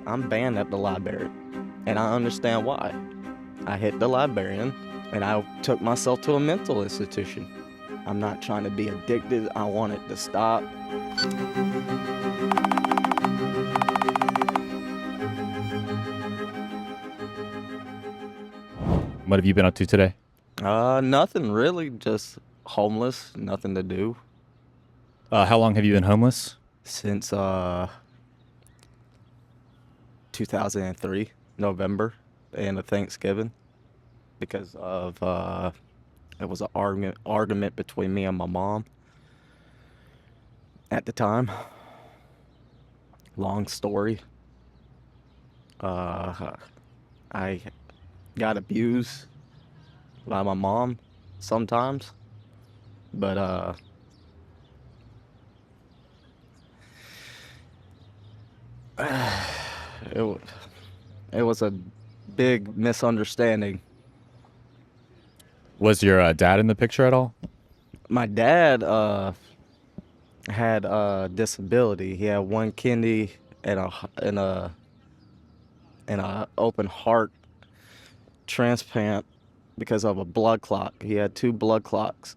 I'm banned at the library, and I understand why. I hit the librarian, and I took myself to a mental institution. I'm not trying to be addicted. I want it to stop. What have you been up to today? Nothing really, just homeless, nothing to do How long have you been homeless? since 2003, November, and a Thanksgiving, because of it was an argument between me and my mom at the time. Long story. Uh, I got abused by my mom sometimes, but it wa- it was a big misunderstanding. Was your dad in the picture at all? My dad had a disability. He had one kidney and a open heart transplant because of a blood clot. He had two blood clots,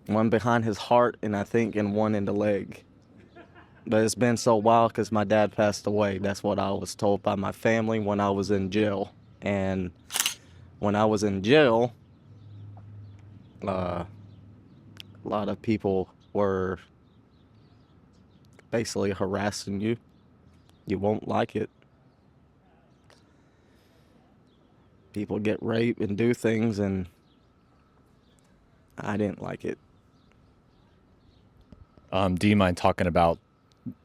one behind his heart and I think and one in the leg. But it's been so wild because my dad passed away. That's what I was told by my family when I was in jail. And when I was in jail, a lot of people were basically harassing you. You won't like it. People get raped and do things, and I didn't like it. Do you mind talking about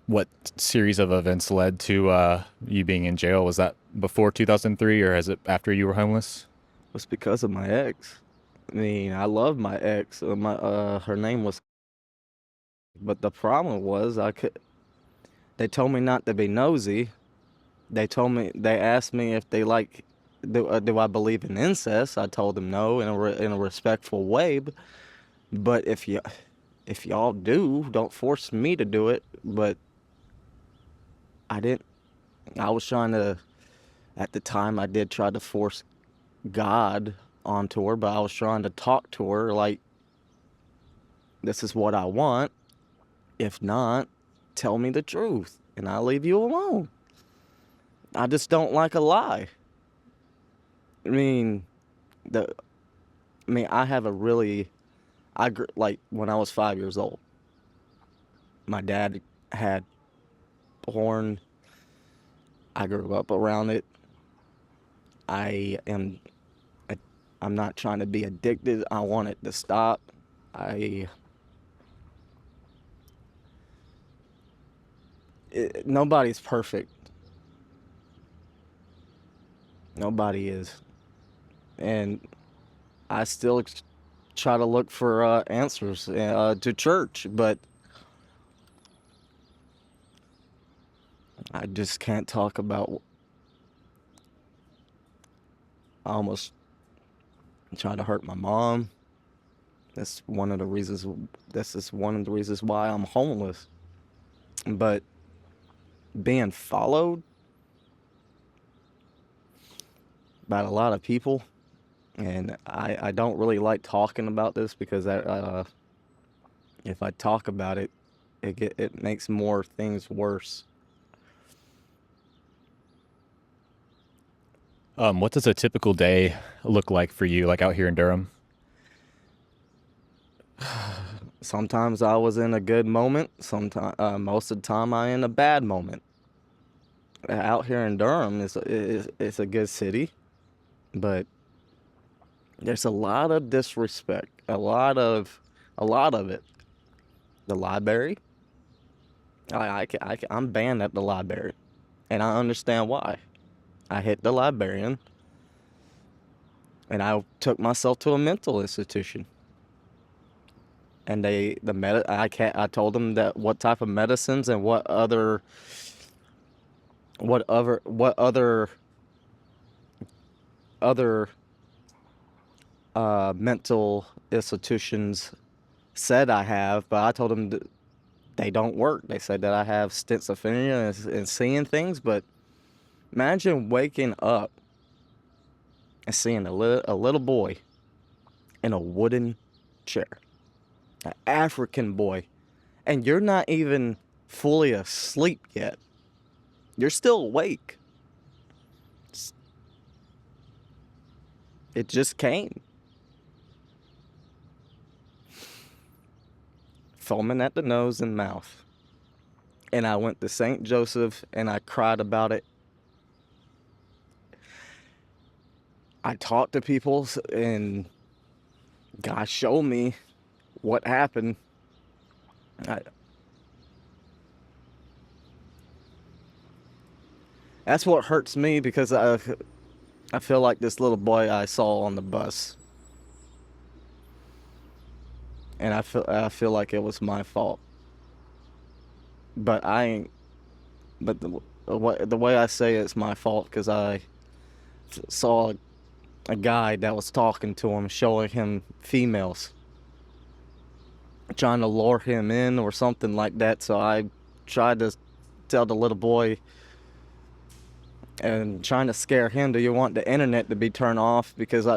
what series of events led to you being in jail? Was that before 2003 or is it after you were homeless? It was because of my ex. I mean, I love my ex. Her name was, but the problem was I could. They told me not to be nosy. They asked me if they like, do I believe in incest? I told them no in a respectful way. But if y'all do, don't force me to do it. But I didn't. I was trying to. At the time, I did try to force God onto her, but I was trying to talk to her like, this is what I want. If not, tell me the truth, and I'll leave you alone. I just don't like a lie. I mean, the I have a really like when I was 5 years old. My dad had porn. I grew up around it. I am. I'm not trying to be addicted. I want it to stop. I. Nobody's perfect. Nobody is, and I still try to look for answers to church, but I just can't talk about. I almost tried to hurt my mom. That's one of the reasons. This is one of the reasons why I'm homeless. But being followed by a lot of people, and I don't really like talking about this because if I talk about it, it makes more things worse. What does a typical day look like for you, like out here in Durham? Sometimes I was in a good moment. Sometimes, most of the time, I in a bad moment. Out here in Durham is a good city, but there's a lot of disrespect. A lot of it. The library. I'm banned at the library, and I understand why. I hit the librarian, and I took myself to a mental institution. And I told them that what type of medicines and what other mental institutions said I have, but I told them that they don't work. They said that I have schizophrenia and seeing things, but Imagine waking up and seeing a little boy in a wooden chair, an African boy, and you're not even fully asleep yet. You're still awake. It just came. Foaming at the nose and mouth. And I went to St. Joseph and I cried about it. I talked to people and God showed me what happened. That's what hurts me because I feel like this little boy I saw on the bus. And I feel like it was my fault. But I ain't. But the way I say it's my fault because I saw a guy that was talking to him, showing him females, trying to lure him in or something like that. So I tried to tell the little boy and trying to scare him, do you want the internet to be turned off because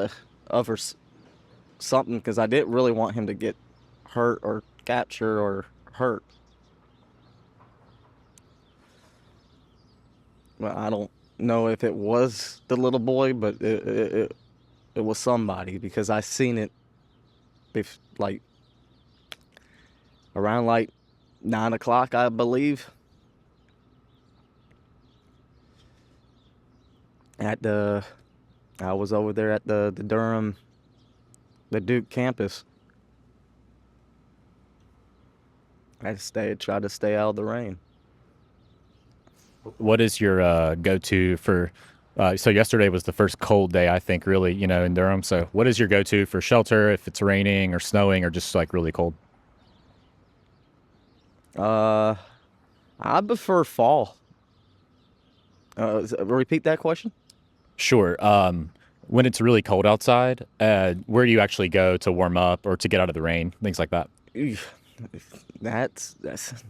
something, because I didn't really want him to get hurt or captured or hurt. Well, I don't know if it was the little boy, but it was somebody because I seen it like around like 9 o'clock, I believe. I was over there at the Durham, the Duke campus. I tried to stay out of the rain. What is your go-to for? So yesterday was the first cold day, I think, really, in Durham. So what is your go-to for shelter if it's raining or snowing or just like really cold? Uh, I prefer fall. Repeat that question. Sure. When it's really cold outside, where do you actually go to warm up or to get out of the rain, things like that? Eesh, that's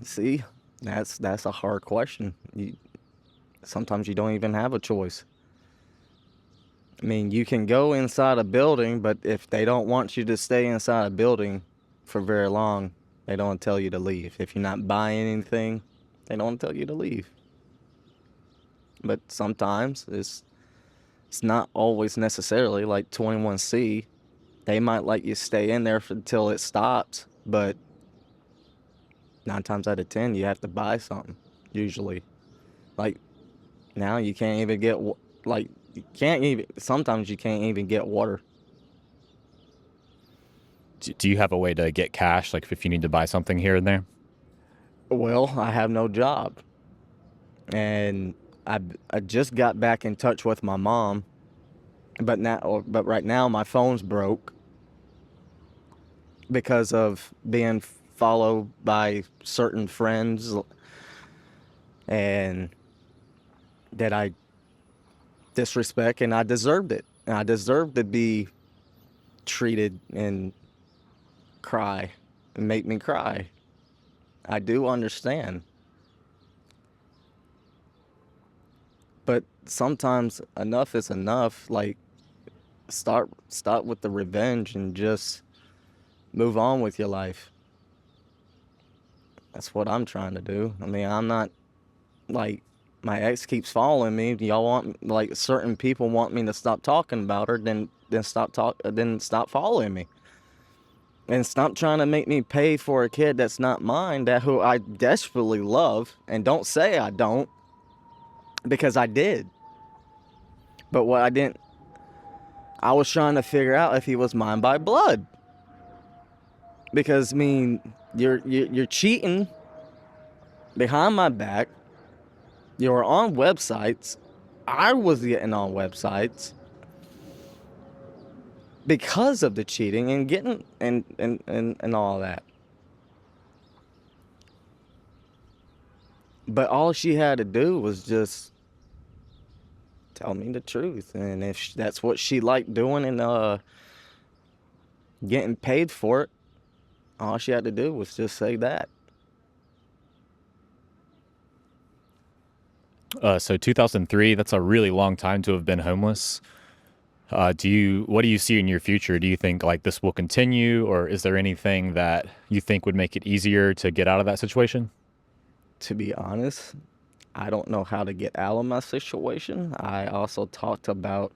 see, that's a hard question. Sometimes you don't even have a choice. I mean, you can go inside a building, but if they don't want you to stay inside a building for very long, they don't tell you to leave. If you're not buying anything, they don't tell you to leave. But sometimes it's not always necessarily like 21C. They might let you stay in there until it stops, but 9 times out of 10, you have to buy something, usually. Like, now you can't even get, like, sometimes you can't even get water. Do you have a way to get cash, like if you need to buy something here and there? Well, I have no job. And I, I just got back in touch with my mom, but right now my phone's broke because of being followed by certain friends and that I disrespect, and I deserved it. And I deserved to be treated and cry and make me cry. I do understand. But sometimes enough is enough. Like start with the revenge and just move on with your life. That's what I'm trying to do. I mean, I'm not like my ex keeps following me. Y'all want like certain people want me to stop talking about her, then stop following me. And stop trying to make me pay for a kid that's not mine, that who I desperately love, and don't say I don't, because I did. But what I didn't, I was trying to figure out if he was mine by blood. Because I mean, you're cheating behind my back. You're on websites. I was getting on websites because of the cheating and getting and all that. But all she had to do was just tell me the truth, and if that's what she liked doing and getting paid for it, all she had to do was just say that. So 2003, that's a really long time to have been homeless. What do you see in your future? Do you think like this will continue, or is there anything that you think would make it easier to get out of that situation? To be honest, I don't know how to get out of my situation. I also talked about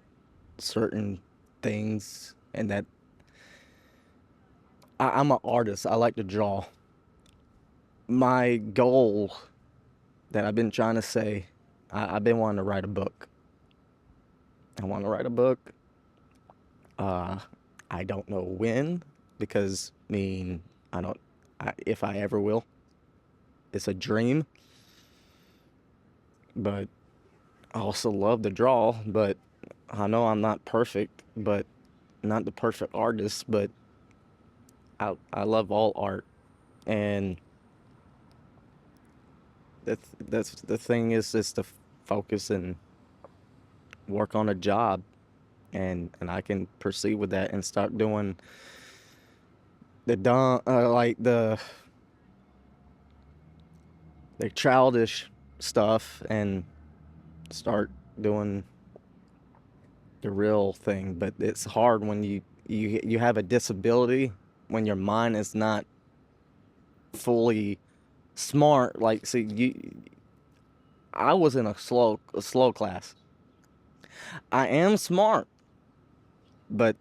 certain things, and that I'm an artist. I like to draw. My goal that I've been trying to say, I've been wanting to write a book. I want to write a book. Uh, I don't know when, because I mean, I don't, if I ever will. It's a dream, but I also love to draw. But I know I'm not perfect, but not the perfect artist. But I love all art, and that's the thing is to focus and work on a job, and I can proceed with that and start doing the dumb like the childish stuff and start doing the real thing. But it's hard when you have a disability, when your mind is not fully smart. Like, see, I was in a slow class. I am smart, but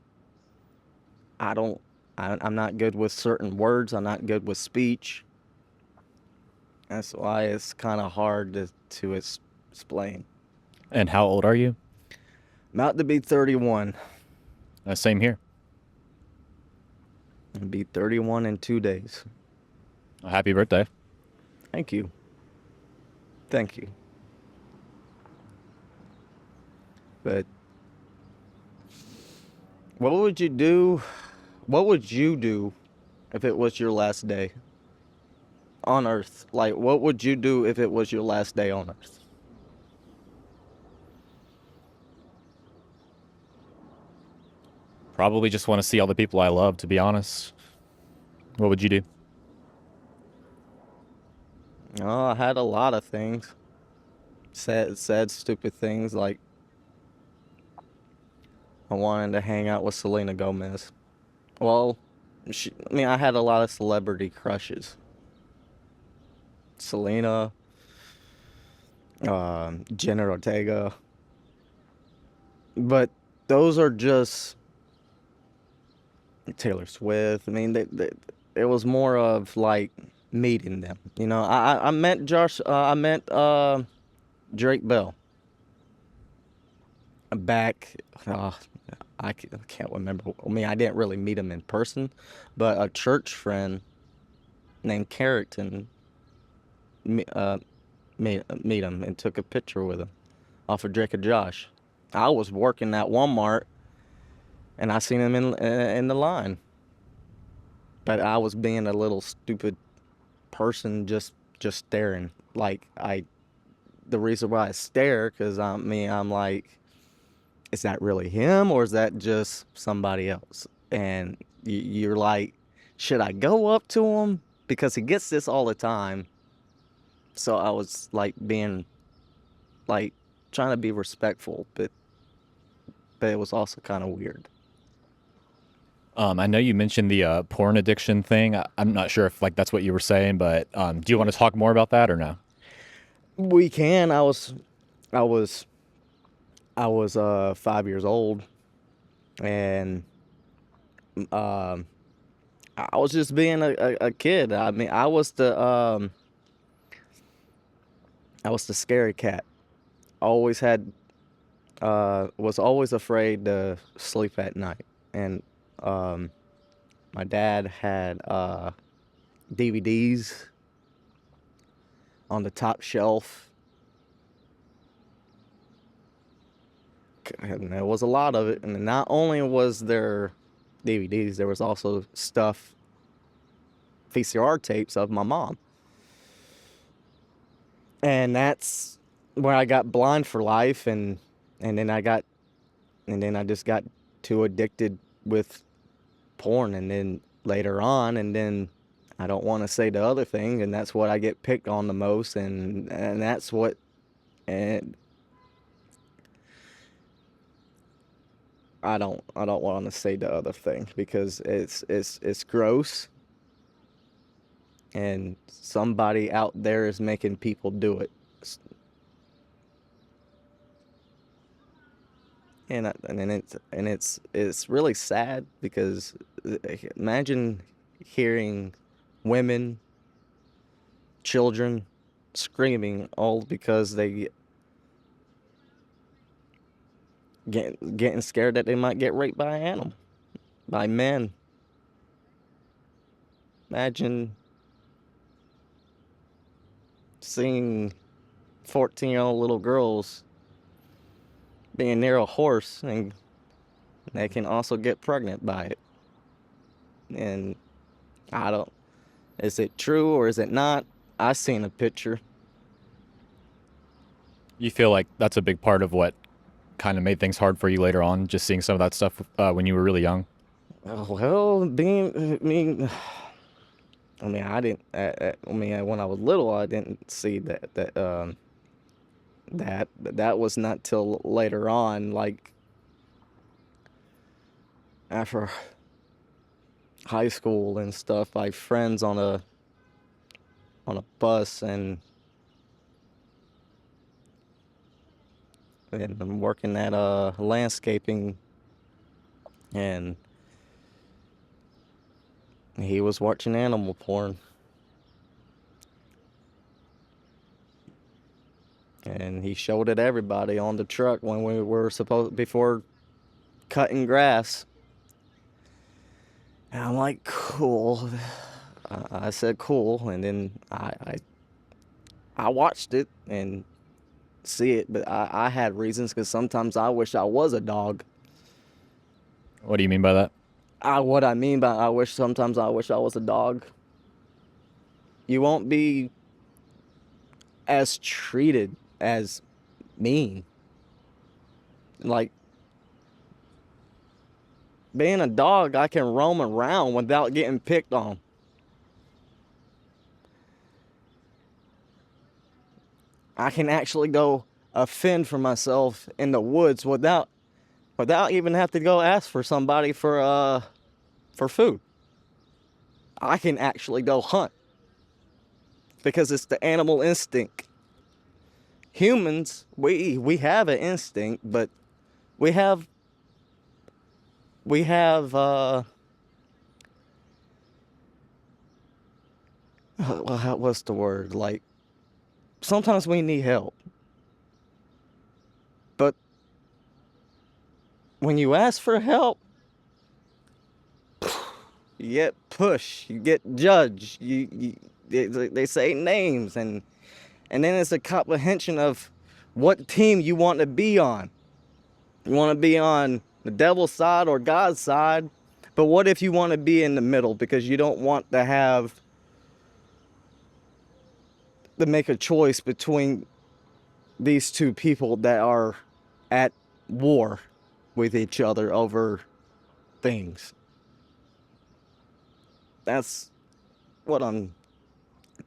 I don't. I'm not good with certain words. I'm not good with speech. That's why it's kind of hard to explain. And how old are you? I'm about to be 31. Same here. I'll be 31 in 2 days. Happy birthday. Thank you. Thank you. But what would you do? What would you do if it was your last day on Earth? Like, what would you do if it was your last day on Earth? Probably just want to see all the people I love, to be honest. What would you do? Oh, I had a lot of things. Sad, stupid things, like I wanted to hang out with Selena Gomez. Well, I mean, I had a lot of celebrity crushes. Selena, Jenna Ortega. But those are just Taylor Swift. I mean, it was more of like meeting them. I met Drake Bell back. I can't remember. I mean, I didn't really meet him in person, but a church friend named Carrington me- uh, meet him and took a picture with him off of Drake and Josh. I was working at Walmart and I seen him in the line, but I was being a little stupid person, just staring. Like, the reason why I stare, because I'm like, is that really him or is that just somebody else? And you're like, should I go up to him because he gets this all the time? So I was like being like trying to be respectful, but it was also kind of weird. I know you mentioned the porn addiction thing. I'm not sure if like that's what you were saying, but do you want to talk more about that or no? We can. I was I was 5 years old, and um I was just being a kid. I mean, I was the scary cat. Always had was always afraid to sleep at night. And um my dad had DVDs on the top shelf, and there was a lot of it. And not only was there DVDs, there was also stuff, VCR tapes of my mom. And that's where I got blind for life, and then I just got too addicted with porn, and then later on, and then I don't want to say the other thing, and that's what I get picked on the most, and that's what and I don't want to say the other thing because it's gross, and somebody out there is making people do it. And it's really sad because imagine hearing women, children screaming all because they getting scared that they might get raped by an animal, by men. Imagine seeing 14-year-old little girls being near a horse and they can also get pregnant by it. And I don't, is it true or is it not? I seen a picture. You feel like that's a big part of what kind of made things hard for you later on, just seeing some of that stuff when you were really young? Well, I didn't. When I was little, I didn't see that was not till later on, like after high school and stuff. Like friends on a bus, and I'm working at landscaping, and he was watching animal porn, and he showed it everybody on the truck when we were supposed before cutting grass. And I'm like, cool. I said cool, and then I watched it and see it, but I had reasons because sometimes I wish I was a dog. What do you mean by that? What I mean by sometimes I wish I was a dog. You won't be as treated as mean. Like being a dog, I can roam around without getting picked on. I can actually go fend for myself in the woods without even have to go ask for somebody for food. I can actually go hunt because it's the animal instinct. Humans, we have an instinct, but we have we have what's the word? Like sometimes we need help, but when you ask for help, you get pushed, you get judged, they say names, and then it's a comprehension of what team you want to be on. You want to be on the devil's side or God's side, but what if you want to be in the middle because you don't want to have to make a choice between these two people that are at war with each other over things? That's what I'm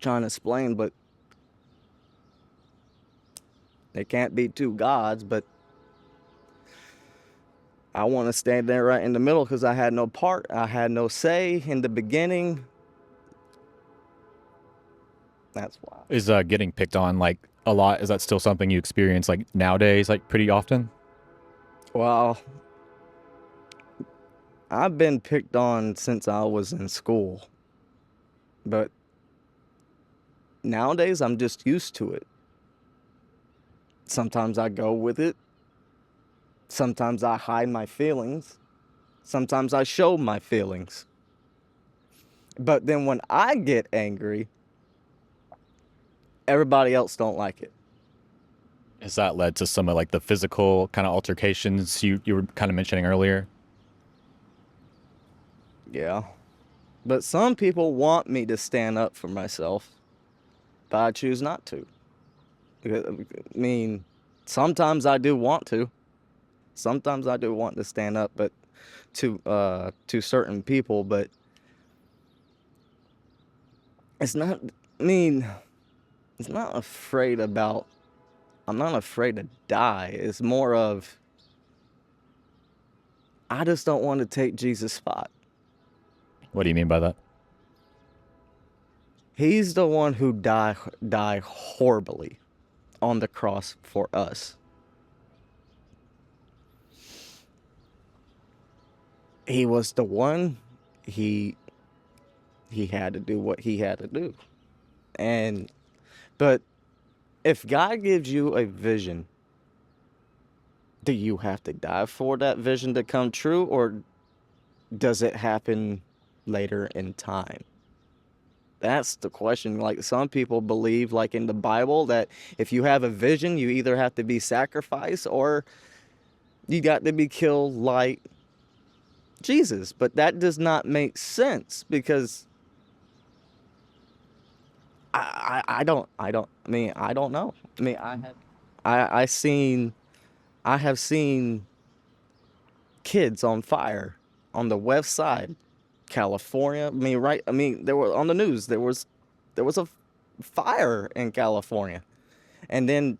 trying to explain, but there can't be two gods, but I want to stand there right in the middle because I had no part, I had no say in the beginning. That's why. Is getting picked on like a lot? Is that still something you experience like nowadays, like pretty often? Well, I've been picked on since I was in school, but nowadays I'm just used to it. Sometimes I go with it. Sometimes I hide my feelings. Sometimes I show my feelings. But then when I get angry, everybody else don't like it. Has that led to some of like the physical kind of altercations you were kind of mentioning earlier? Yeah. But some people want me to stand up for myself, but I choose not to. I mean, sometimes I do want to. Sometimes I do want to stand up, but to certain people, but it's not. I mean, it's not afraid about I'm not afraid to die. It's more of I just don't want to take Jesus' spot. What do you mean by that? He's the one who died horribly on the cross for us. He was the one. He he had to do what he had to do. And but if God gives you a vision, do you have to die for that vision to come true, or does it happen later in time? That's the question. Like some people believe, like in the Bible, that if you have a vision, you either have to be sacrificed or you got to be killed like Jesus. But that does not make sense because I don't know. I mean I have seen kids on fire on the west side, California. I mean, right? I mean, there were on the news. There was a fire in California, and then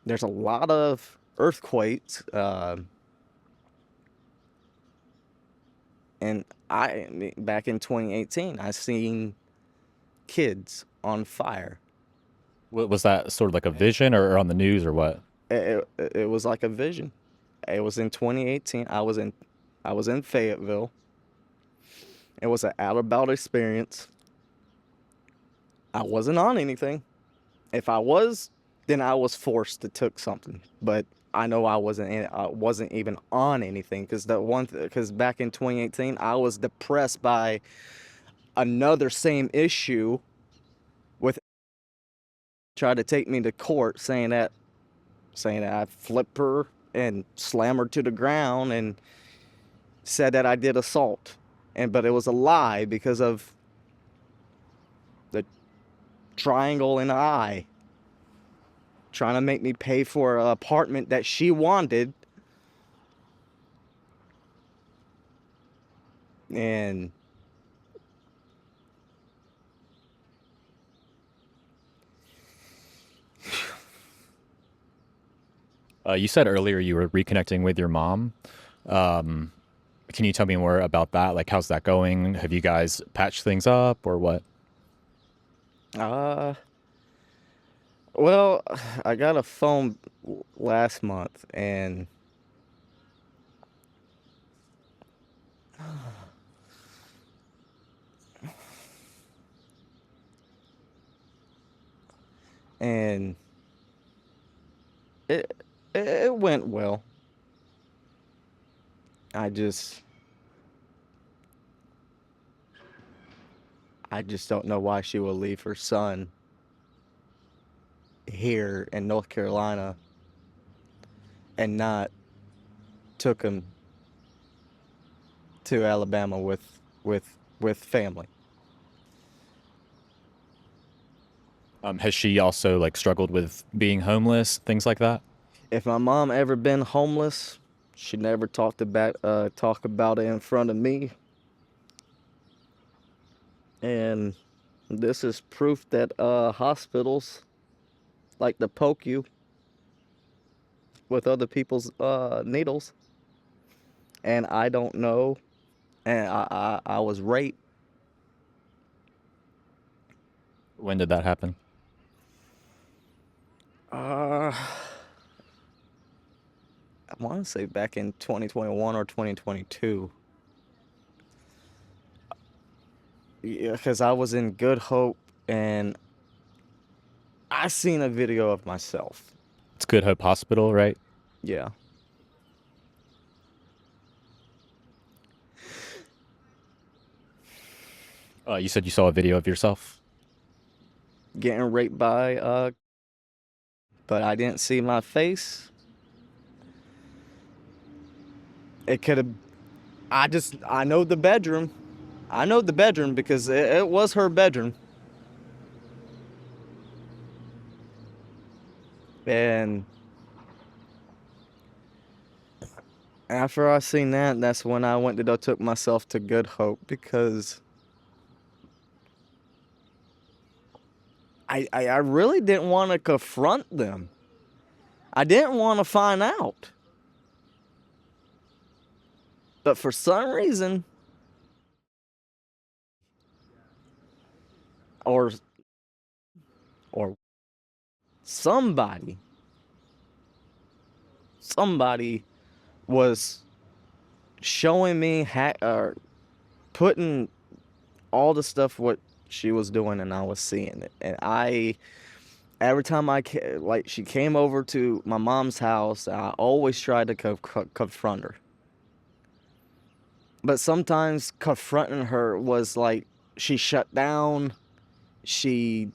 there's a lot of earthquakes. And I mean, back in 2018, I seen kids on fire. Was that sort of like a vision or on the news or what? It was like a vision. It was in 2018. I was in Fayetteville. It was an out about experience. I wasn't on anything. If I was, then I was forced to took something. But I know I wasn't even on anything because back in 2018 I was depressed by another same issue with tried to take me to court saying that I flipped her and slammed her to the ground and said that I did assault. But it was a lie because of the triangle in the eye, trying to make me pay for an apartment that she wanted. And You said earlier you were reconnecting with your mom. Um, can you tell me more about that? Like, how's that going? Have you guys patched things up or what? uh well, I got a phone last month and it it went well. I just I just don't know why she will leave her son here in North Carolina and not took him to Alabama with family. Has she also like struggled with being homeless, things like that? If my mom ever been homeless, she never talk about it in front of me. And this is proof that hospitals like to poke you with other people's needles. And I don't know. And I was raped. When did that happen? Uh, I want to say back in 2021 or 2022. Yeah, because I was in Good Hope and I seen a video of myself. It's Good Hope Hospital, right? Yeah. You said you saw a video of yourself. Getting raped by, but I didn't see my face. It could have, I know the bedroom. I know the bedroom because it was her bedroom. And after I seen that, that's when I went to go took myself to Good Hope because I really didn't want to confront them. I didn't want to find out. But for some reason, or or somebody somebody was showing me or putting all the stuff what she was doing, and I was seeing it. And every time like she came over to my mom's house, I always tried to confront her. But sometimes confronting her was like she shut down. She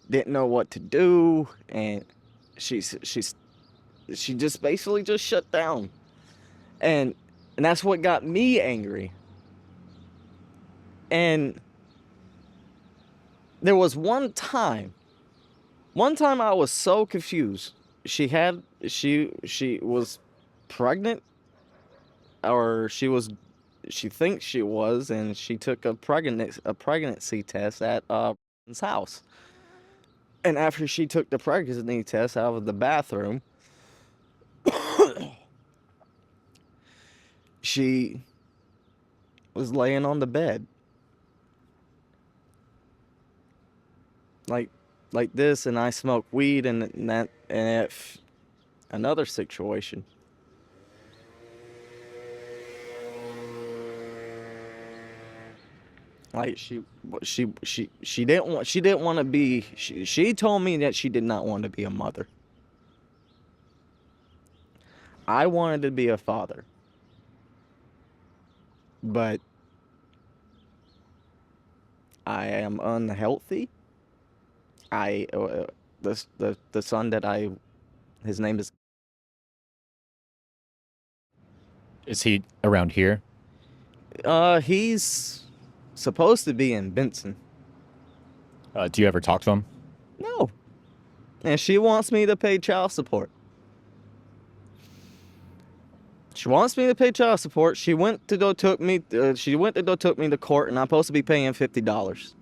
didn't know what to do, and she just basically just shut down. And that's what got me angry. And there was one time I was so confused. She was pregnant, or she thinks she was, and she took a pregnancy test at his house. And after she took the pregnancy test out of the bathroom, she was laying on the bed like this, and I smoke weed, and another situation. Like she didn't want to be. She told me that she did not want to be a mother. I wanted to be a father, but I am unhealthy. I the son that I his name is Is he around here? he's supposed to be in Benson. Do you ever talk to him? No, and she wants me to pay child support. She wants me to pay child support. She went to go took me. She went to go took me to court, and I'm supposed to be paying $50.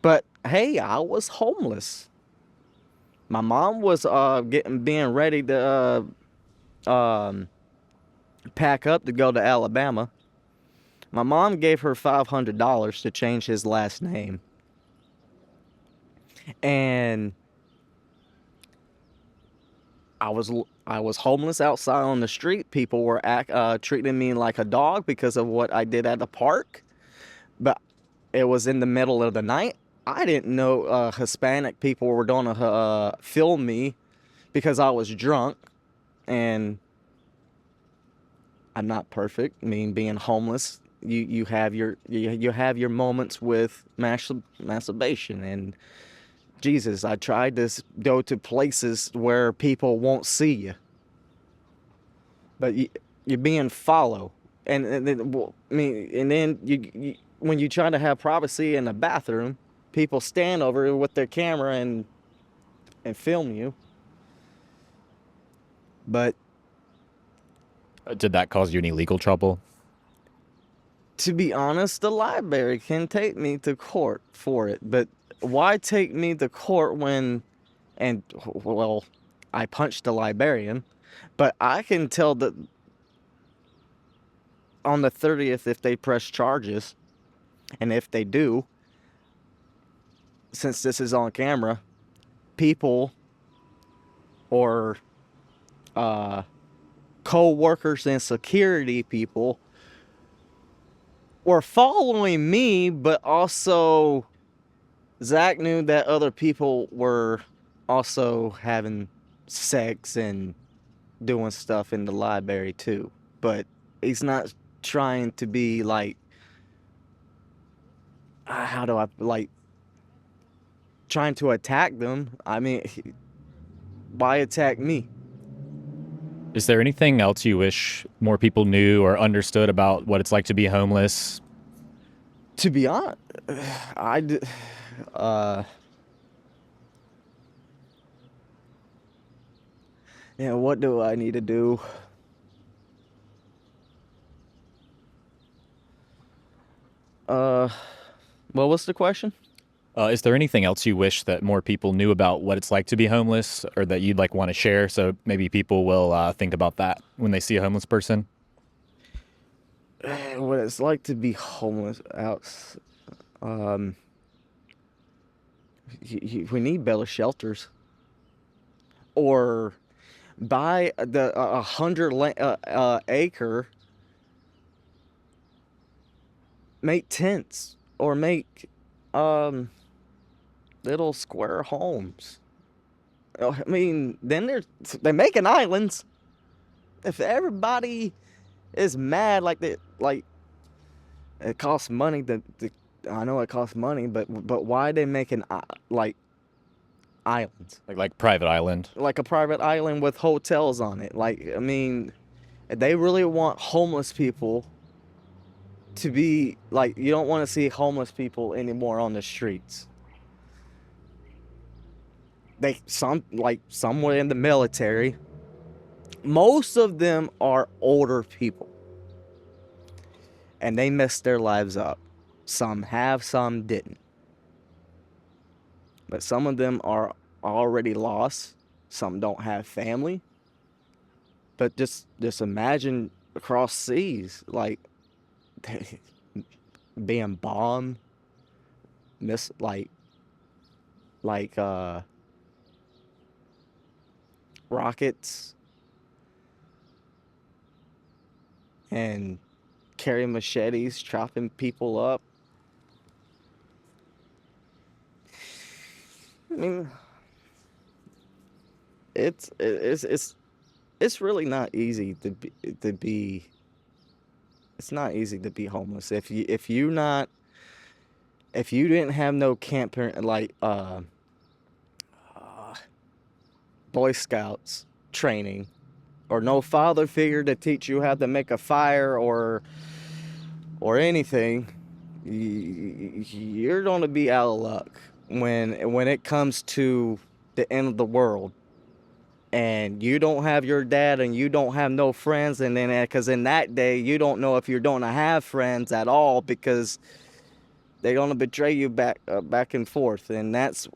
But hey, I was homeless. My mom was being ready to pack up to go to Alabama. My mom gave her $500 to change his last name, and I was homeless outside on the street. People were treating me like a dog because of what I did at the park. But it was in the middle of the night. I didn't know Hispanic people were gonna film me because I was drunk, and I'm not perfect. I mean, being homeless, you have your moments with masturbation. And Jesus, I tried to go to places where people won't see you, but you're being followed. And then, well, I mean, and then when you try to have privacy in the bathroom, people stand over with their camera and film you. But Did that cause you any legal trouble? to be honest, the library can take me to court for it. But why take me to court when, and well, I punched the librarian, but I can tell that on the 30th if they press charges, and if they do, since this is on camera, people or co-workers and security people were following me, but also Zach knew that other people were also having sex and doing stuff in the library too. But he's not trying to be like, how do I, like, trying to attack them. I mean, why attack me? Is there anything else you wish more people knew or understood about what it's like to be homeless? To be honest, uh, yeah, what do I need to do? Uh, well, what's the question? Is there anything else you wish that more people knew about what it's like to be homeless, or that you'd like want to share, so maybe people will think about that when they see a homeless person? What it's like to be homeless out. Um, we need better shelters, or buy the 100 acre, make tents, or make um little square homes. I mean, then they're making islands. If everybody is mad like it costs money to I know it costs money, but why they making like islands? Like private island? Like a private island with hotels on it. Like, I mean, they really want homeless people to be like, you don't want to see homeless people anymore on the streets. Somewhere in the military, most of them are older people and they messed their lives up. Some have, some didn't. But some of them are already lost. Some don't have family. But just imagine across seas, like being bombed, miss like rockets, and carrying machetes, chopping people up. I mean, it's really not easy to be. It's not easy to be homeless if you didn't have no camper like Boy Scouts training, or no father figure to teach you how to make a fire or anything. You're gonna be out of luck when it comes to the end of the world, and you don't have your dad and you don't have no friends, and then because in that day you don't know if you're gonna have friends at all, because they're gonna betray you back and forth, and that's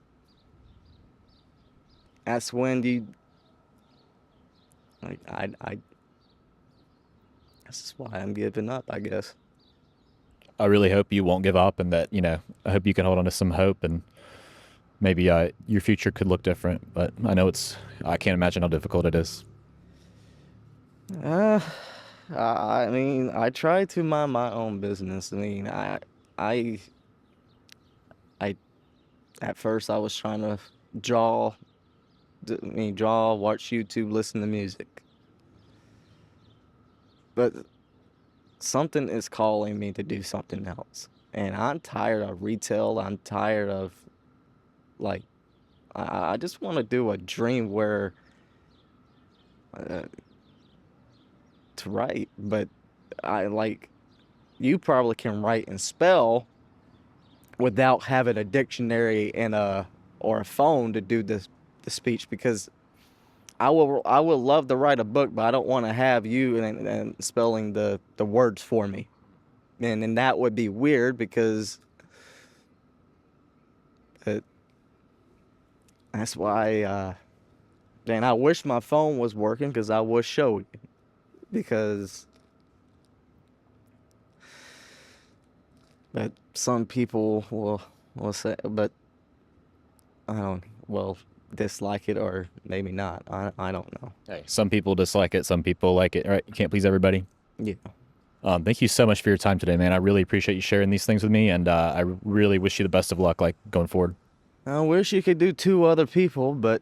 when you like I this is why I'm giving up, I guess. I really hope you won't give up, and that I hope you can hold on to some hope, and maybe your future could look different. But I can't imagine how difficult it is. Uh, I mean, I try to mind my own business. I mean, I, I, at first I was trying to draw, draw, watch YouTube, listen to music. But something is calling me to do something else. And I'm tired of retail. I'm tired of, like, I just want to do a dream where, uh, to write, but I like, you probably can write and spell without having a dictionary and or a phone to do the speech, because I will love to write a book, but I don't want to have you and spelling the words for me, and then that would be weird because it, that's why. And I wish my phone was working because I would show you, because but some people will say, but I don't, well, dislike it or maybe not. I don't know. Hey, some people dislike it, some people like it. All right, you can't please everybody. Yeah. Thank you so much for your time today, man. I really appreciate you sharing these things with me, and I really wish you the best of luck, like going forward. I wish you could do two other people, but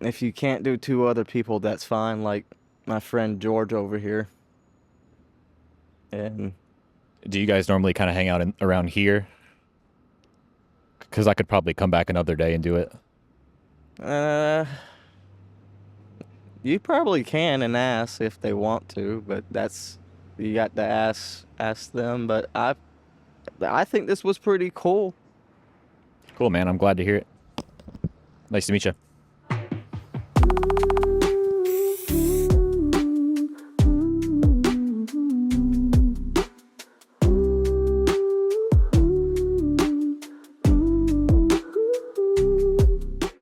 if you can't do two other people, that's fine. Like my friend George over here. And Do you guys normally kind of hang out around here? Because I could probably come back another day and do it. uh you probably can and ask if they want to, but that's, you got to ask them, but I think this was pretty cool. Cool, man. I'm glad to hear it. Nice to meet you.